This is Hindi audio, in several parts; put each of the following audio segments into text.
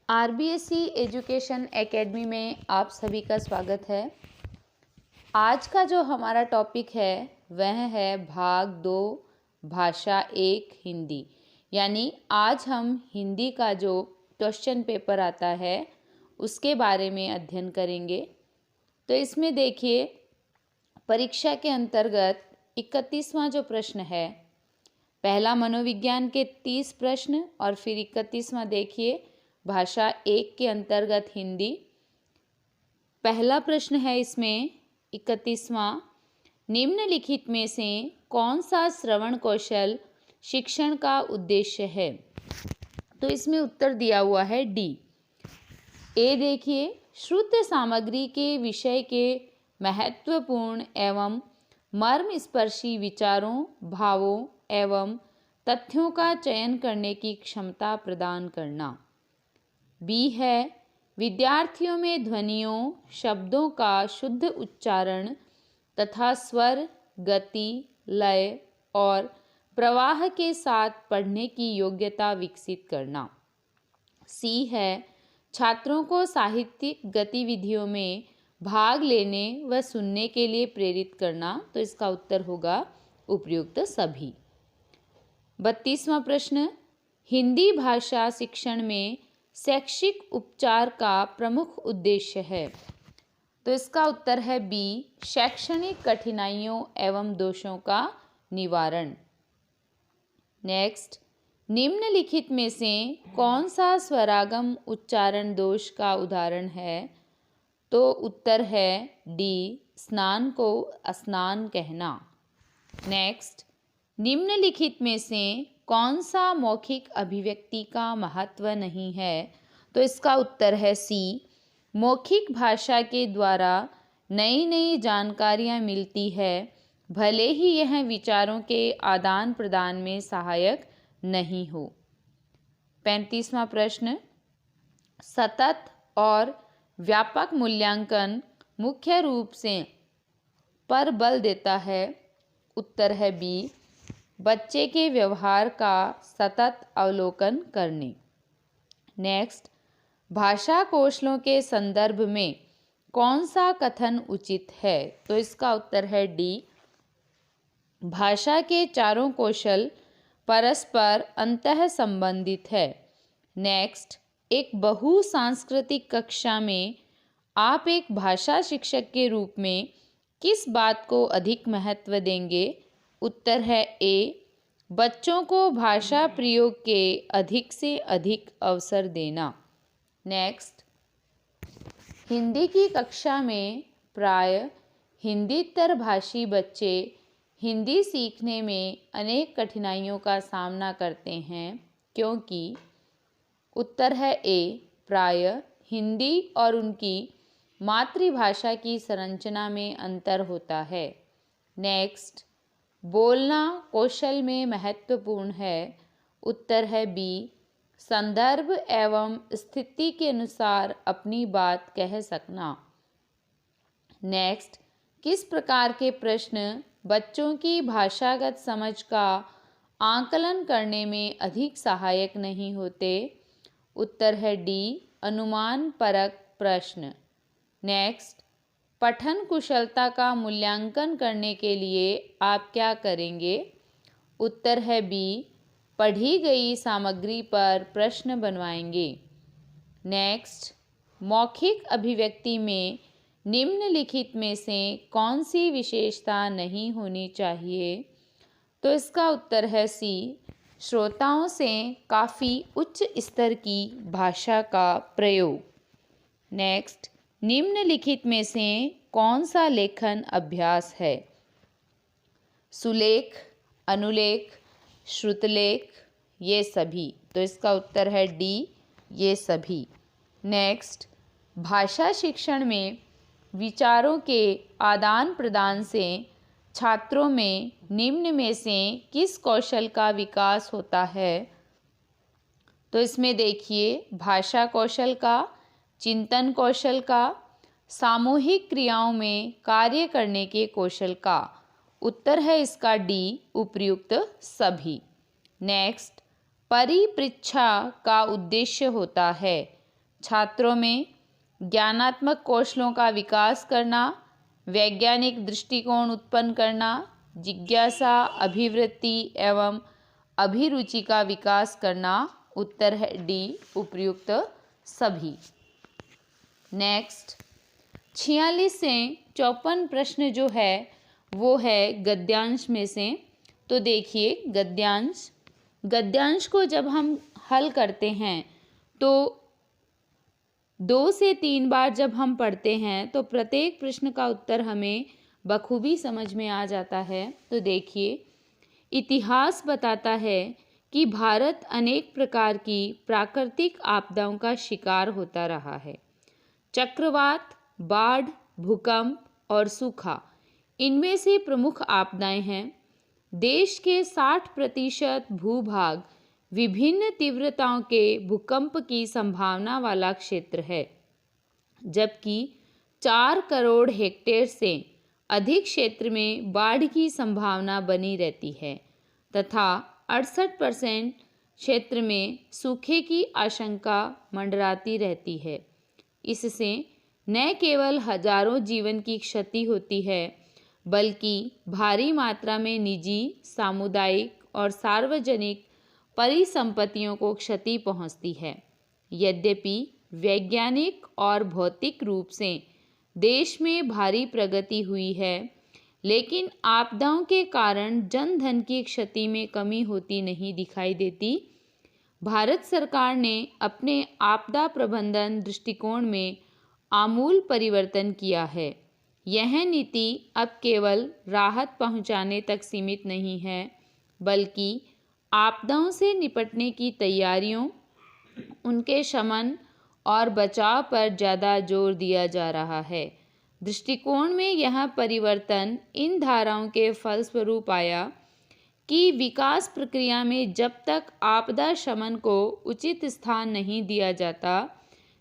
आरबीएससी एजुकेशन एकेडमी में आप सभी का स्वागत है। आज का जो हमारा टॉपिक है वह है भाग 2 भाषा 1 हिंदी। यानी आज हम हिंदी का जो क्वेश्चन पेपर आता है उसके बारे में अध्ययन करेंगे। तो इसमें देखिए, परीक्षा के अंतर्गत 31वां जो प्रश्न है, पहला मनोविज्ञान के 30 प्रश्न और फिर 31वां देखिए भाषा 1 के अंतर्गत हिंदी। पहला प्रश्न है इसमें 31वां, निम्नलिखित में से कौन सा श्रवण कौशल शिक्षण का उद्देश्य है? तो इसमें उत्तर दिया हुआ है डी। ए देखिए, श्रुत सामग्री के विषय के महत्वपूर्ण एवं मर्मस्पर्शी विचारों, भावों एवं तथ्यों का चयन करने की क्षमता प्रदान करना। बी है, विद्यार्थियों में ध्वनियों, शब्दों का शुद्ध उच्चारण तथा स्वर, गति, लय और प्रवाह के साथ पढ़ने की योग्यता विकसित करना। सी है, छात्रों को साहित्यिक गतिविधियों में भाग लेने व सुनने के लिए प्रेरित करना। तो इसका उत्तर होगा उपयुक्त सभी। 32वां प्रश्न, हिंदी भाषा शिक्षण में शैक्षिक उपचार का प्रमुख उद्देश्य है। तो इसका उत्तर है बी, शैक्षणिक कठिनाइयों एवं दोषों का निवारण। नेक्स्ट, निम्नलिखित में से कौन सा स्वरागम उच्चारण दोष का उदाहरण है? तो उत्तर है डी, स्नान को स्नान कहना। नेक्स्ट, निम्नलिखित में से कौन सा मौखिक अभिव्यक्ति का महत्व नहीं है? तो इसका उत्तर है सी, मौखिक भाषा के द्वारा नई नई जानकारियाँ मिलती है, भले ही यह विचारों के आदान प्रदान में सहायक नहीं हो। 35वां प्रश्न, सतत और व्यापक मूल्यांकन मुख्य रूप से पर बल देता है। उत्तर है बी, बच्चे के व्यवहार का सतत अवलोकन करने। नेक्स्ट, भाषा कौशलों के संदर्भ में कौन सा कथन उचित है? तो इसका उत्तर है डी, भाषा के चारों कौशल परस्पर अंतः संबंधित है। नेक्स्ट, एक बहुसांस्कृतिक कक्षा में आप एक भाषा शिक्षक के रूप में किस बात को अधिक महत्व देंगे? उत्तर है ए, बच्चों को भाषा प्रयोग के अधिक से अधिक अवसर देना। नेक्स्ट, हिंदी की कक्षा में प्राय हिंदीतर भाषी बच्चे हिंदी सीखने में अनेक कठिनाइयों का सामना करते हैं, क्योंकि उत्तर है ए, प्राय हिंदी और उनकी मातृभाषा की संरचना में अंतर होता है। नेक्स्ट, बोलना कौशल में महत्वपूर्ण है। उत्तर है बी, संदर्भ एवं स्थिति के अनुसार अपनी बात कह सकना। नेक्स्ट, किस प्रकार के प्रश्न बच्चों की भाषागत समझ का आकलन करने में अधिक सहायक नहीं होते? उत्तर है डी, अनुमान परक प्रश्न। नेक्स्ट, पठन कुशलता का मूल्यांकन करने के लिए आप क्या करेंगे? उत्तर है बी, पढ़ी गई सामग्री पर प्रश्न बनवाएंगे। नेक्स्ट, मौखिक अभिव्यक्ति में निम्नलिखित में से कौन सी विशेषता नहीं होनी चाहिए? तो इसका उत्तर है सी, श्रोताओं से काफ़ी उच्च स्तर की भाषा का प्रयोग। नेक्स्ट, निम्नलिखित में से कौन सा लेखन अभ्यास है? सुलेख, अनुलेख, श्रुतलेख, ये सभी। तो इसका उत्तर है डी, ये सभी। नेक्स्ट, भाषा शिक्षण में विचारों के आदान प्रदान से छात्रों में निम्न में से किस कौशल का विकास होता है? तो इसमें देखिए, भाषा कौशल का, चिंतन कौशल का, सामूहिक क्रियाओं में कार्य करने के कौशल का। उत्तर है इसका डी, उपर्युक्त सभी। नेक्स्ट, परिपृच्छा का उद्देश्य होता है। छात्रों में ज्ञानात्मक कौशलों का विकास करना, वैज्ञानिक दृष्टिकोण उत्पन्न करना, जिज्ञासा, अभिवृत्ति एवं अभिरुचि का विकास करना। उत्तर है डी, उपर्युक्त सभी। नेक्स्ट 46 से 54 प्रश्न जो है वो है गद्यांश में से। तो देखिए गद्यांश को जब हम हल करते हैं तो 2 से 3 बार जब हम पढ़ते हैं तो प्रत्येक प्रश्न का उत्तर हमें बखूबी समझ में आ जाता है। तो देखिए, इतिहास बताता है कि भारत अनेक प्रकार की प्राकृतिक आपदाओं का शिकार होता रहा है। चक्रवात, बाढ़, भूकंप और सूखा इनमें से प्रमुख आपदाएं हैं। देश के 60% भूभाग विभिन्न तीव्रताओं के भूकंप की संभावना वाला क्षेत्र है, जबकि 4 करोड़ हेक्टेयर से अधिक क्षेत्र में बाढ़ की संभावना बनी रहती है तथा 68% क्षेत्र में सूखे की आशंका मंडराती रहती है। इससे न केवल हजारों जीवन की क्षति होती है, बल्कि भारी मात्रा में निजी, सामुदायिक और सार्वजनिक परिसंपत्तियों को क्षति पहुंचती है। यद्यपि वैज्ञानिक और भौतिक रूप से देश में भारी प्रगति हुई है, लेकिन आपदाओं के कारण जन धन की क्षति में कमी होती नहीं दिखाई देती। भारत सरकार ने अपने आपदा प्रबंधन दृष्टिकोण में आमूल परिवर्तन किया है। यह नीति अब केवल राहत पहुंचाने तक सीमित नहीं है, बल्कि आपदाओं से निपटने की तैयारियों, उनके शमन और बचाव पर ज़्यादा जोर दिया जा रहा है। दृष्टिकोण में यह परिवर्तन इन धाराओं के फलस्वरूप आया कि विकास प्रक्रिया में जब तक आपदा शमन को उचित स्थान नहीं दिया जाता,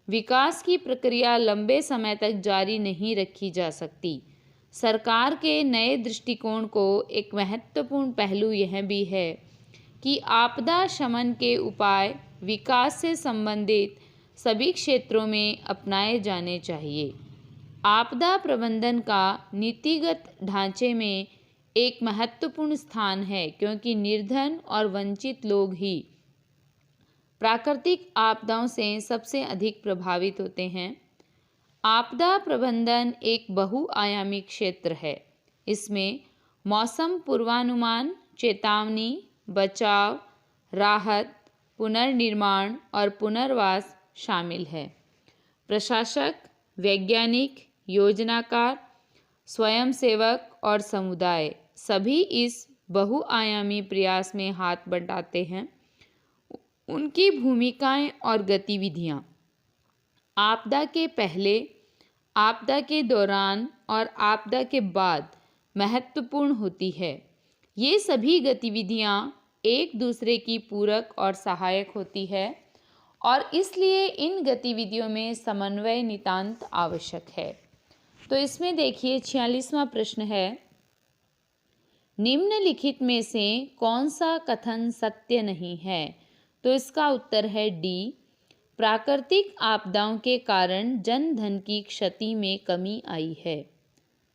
विकास की प्रक्रिया लंबे समय तक जारी नहीं रखी जा सकती। सरकार के नए दृष्टिकोण को एक महत्वपूर्ण पहलू यह भी है कि आपदा शमन के उपाय विकास से संबंधित सभी क्षेत्रों में अपनाए जाने चाहिए। आपदा प्रबंधन का नीतिगत ढांचे में एक महत्वपूर्ण स्थान है, क्योंकि निर्धन और वंचित लोग ही प्राकृतिक आपदाओं से सबसे अधिक प्रभावित होते हैं। आपदा प्रबंधन एक बहुआयामी क्षेत्र है। इसमें मौसम पूर्वानुमान, चेतावनी, बचाव, राहत, पुनर्निर्माण और पुनर्वास शामिल है। प्रशासक, वैज्ञानिक, योजनाकार, स्वयंसेवक और समुदाय सभी इस बहुआयामी प्रयास में हाथ बंटाते हैं। उनकी भूमिकाएं और गतिविधियां आपदा के पहले, आपदा के दौरान और आपदा के बाद महत्वपूर्ण होती है। ये सभी गतिविधियां एक दूसरे की पूरक और सहायक होती है और इसलिए इन गतिविधियों में समन्वय नितांत आवश्यक है। तो इसमें देखिए 46वां प्रश्न है, निम्नलिखित में से कौन सा कथन सत्य नहीं है? तो इसका उत्तर है डी, प्राकृतिक आपदाओं के कारण जन धन की क्षति में कमी आई है।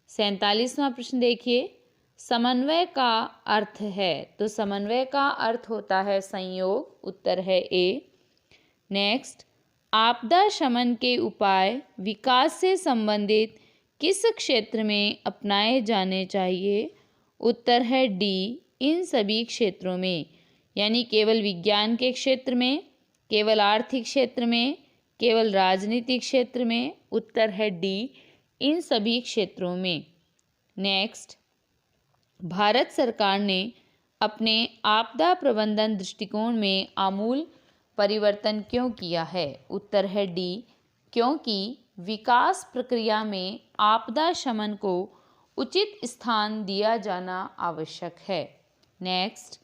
47वां प्रश्न देखिए, समन्वय का अर्थ है। तो समन्वय का अर्थ होता है संयोग। उत्तर है ए। नेक्स्ट, आपदा शमन के उपाय विकास से संबंधित किस क्षेत्र में अपनाए जाने चाहिए? उत्तर है डी, इन सभी क्षेत्रों में, यानी केवल विज्ञान के क्षेत्र में, केवल आर्थिक क्षेत्र में, केवल राजनीतिक क्षेत्र में। उत्तर है डी, इन सभी क्षेत्रों में। नेक्स्ट, भारत सरकार ने अपने आपदा प्रबंधन दृष्टिकोण में आमूल परिवर्तन क्यों किया है? उत्तर है डी, क्योंकि विकास प्रक्रिया में आपदा शमन को उचित स्थान दिया जाना आवश्यक है। नेक्स्ट,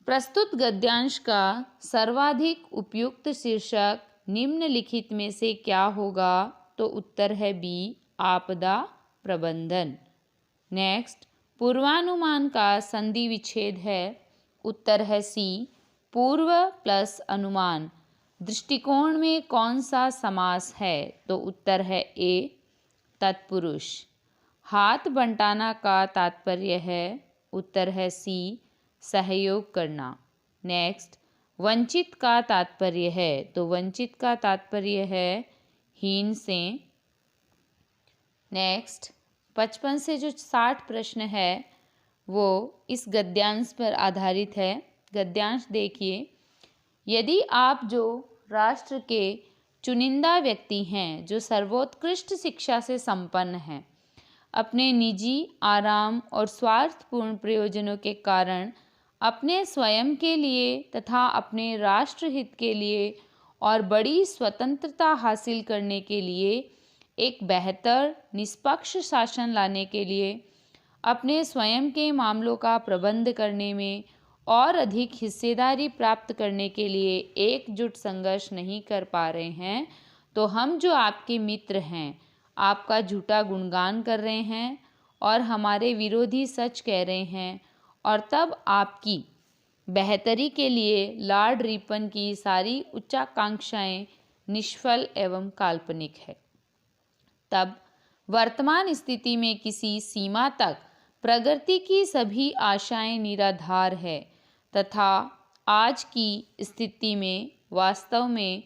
प्रस्तुत गद्यांश का सर्वाधिक उपयुक्त शीर्षक निम्नलिखित में से क्या होगा? तो उत्तर है बी, आपदा प्रबंधन। नेक्स्ट, पूर्वानुमान का संधि विच्छेद है। उत्तर है सी, पूर्व प्लस अनुमान। दृष्टिकोण में कौन सा समास है? तो उत्तर है ए तत्पुरुष। हाथ बंटाना का तात्पर्य है? उत्तर है सी सहयोग करना। नेक्स्ट, वंचित का तात्पर्य है? तो वंचित का तात्पर्य है हीन से। नेक्स्ट, 55 से जो 60 प्रश्न है वो इस गद्यांश पर आधारित है। गद्यांश देखिए, यदि आप जो राष्ट्र के चुनिंदा व्यक्ति हैं जो सर्वोत्कृष्ट शिक्षा से संपन्न हैं, अपने निजी आराम और स्वार्थपूर्ण प्रयोजनों के कारण अपने स्वयं के लिए तथा अपने राष्ट्रहित के लिए और बड़ी स्वतंत्रता हासिल करने के लिए एक बेहतर निष्पक्ष शासन लाने के लिए अपने स्वयं के मामलों का प्रबंध करने में और अधिक हिस्सेदारी प्राप्त करने के लिए एकजुट संघर्ष नहीं कर पा रहे हैं, तो हम जो आपके मित्र हैं आपका झूठा गुणगान कर रहे हैं और हमारे विरोधी सच कह रहे हैं, और तब आपकी बेहतरी के लिए लॉर्ड रिपन की सारी उच्चाकांक्षाएं निष्फल एवं काल्पनिक है। तब वर्तमान स्थिति में किसी सीमा तक प्रगति की सभी आशाएं निराधार है तथा आज की स्थिति में वास्तव में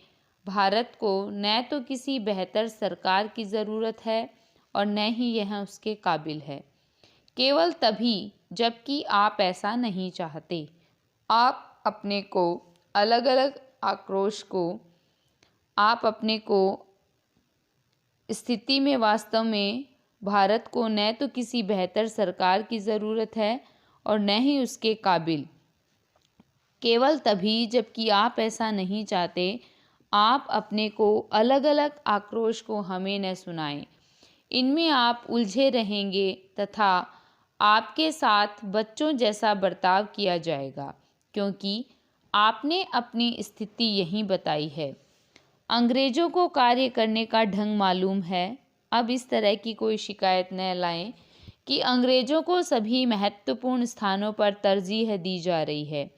भारत को न तो किसी बेहतर सरकार की ज़रूरत है और न ही यह उसके काबिल है। केवल तभी जबकि आप ऐसा नहीं चाहते, आप अपने को अलग अलग आक्रोश को, आप अपने को स्थिति में वास्तव में भारत को न तो किसी बेहतर सरकार की ज़रूरत है और न ही उसके काबिल। केवल तभी जबकि आप ऐसा नहीं चाहते, आप अपने को अलग अलग आक्रोश को हमें न सुनाएं। इनमें आप उलझे रहेंगे तथा आपके साथ बच्चों जैसा बर्ताव किया जाएगा, क्योंकि आपने अपनी स्थिति यहीं बताई है। अंग्रेज़ों को कार्य करने का ढंग मालूम है। अब इस तरह की कोई शिकायत न लाएं कि अंग्रेज़ों को सभी महत्वपूर्ण स्थानों पर तरजीह दी जा रही है,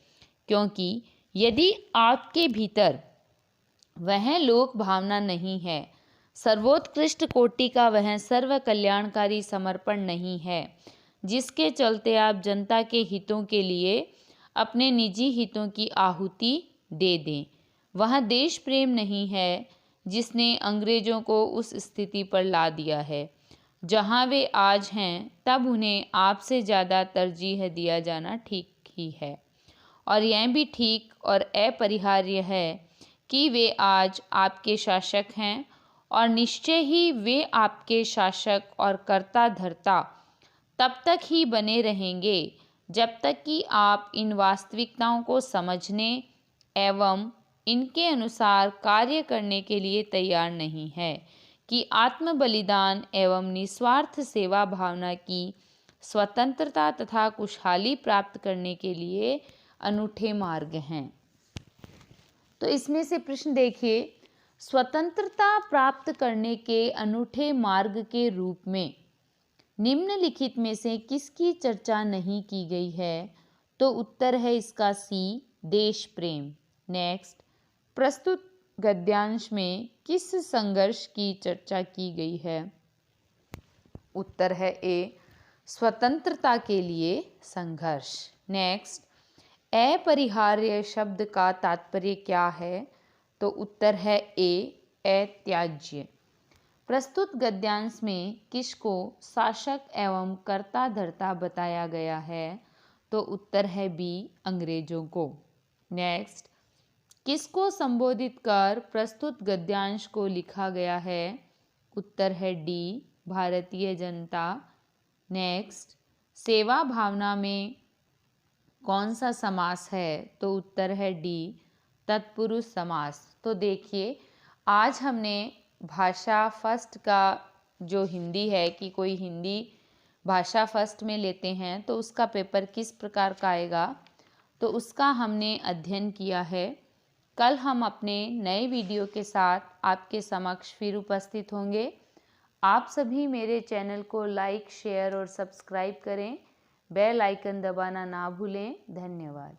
क्योंकि यदि आपके भीतर वह लोक भावना नहीं है, सर्वोत्कृष्ट कोटि का वह सर्व कल्याणकारी समर्पण नहीं है, जिसके चलते आप जनता के हितों के लिए अपने निजी हितों की आहुति दे दें, वह देश प्रेम नहीं है जिसने अंग्रेज़ों को उस स्थिति पर ला दिया है जहां वे आज हैं। तब उन्हें आपसे ज़्यादा तरजीह दिया जाना ठीक ही है, और यह भी ठीक और अपरिहार्य है कि वे आज आपके शासक हैं और निश्चय ही वे आपके शासक और कर्ता धर्ता तब तक ही बने रहेंगे जब तक कि आप इन वास्तविकताओं को समझने एवं इनके अनुसार कार्य करने के लिए तैयार नहीं है कि आत्म बलिदान एवं निस्वार्थ सेवा भावना की स्वतंत्रता तथा खुशहाली प्राप्त करने के लिए अनूठे मार्ग हैं। तो इसमें से प्रश्न देखिए, स्वतंत्रता प्राप्त करने के अनूठे मार्ग के रूप में निम्नलिखित में से किसकी चर्चा नहीं की गई है? तो उत्तर है इसका सी देश प्रेम। नेक्स्ट, प्रस्तुत गद्यांश में किस संघर्ष की चर्चा की गई है? उत्तर है ए स्वतंत्रता के लिए संघर्ष। नेक्स्ट, अपरिहार्य शब्द का तात्पर्य क्या है? तो उत्तर है ए अत्याज्य। प्रस्तुत गद्यांश में किसको शासक एवं कर्ता धर्ता बताया गया है? तो उत्तर है बी अंग्रेजों को। नेक्स्ट, किसको संबोधित कर प्रस्तुत गद्यांश को लिखा गया है? उत्तर है डी भारतीय जनता। नेक्स्ट, सेवा भावना में कौन सा समास है? तो उत्तर है डी तत्पुरुष समास। तो देखिए, आज हमने भाषा फर्स्ट का जो हिंदी है कि कोई हिंदी भाषा फर्स्ट में लेते हैं तो उसका पेपर किस प्रकार का आएगा, तो उसका हमने अध्ययन किया है। कल हम अपने नए वीडियो के साथ आपके समक्ष फिर उपस्थित होंगे। आप सभी मेरे चैनल को लाइक, शेयर और सब्सक्राइब करें। बेल आइकन दबाना ना भूलें। धन्यवाद।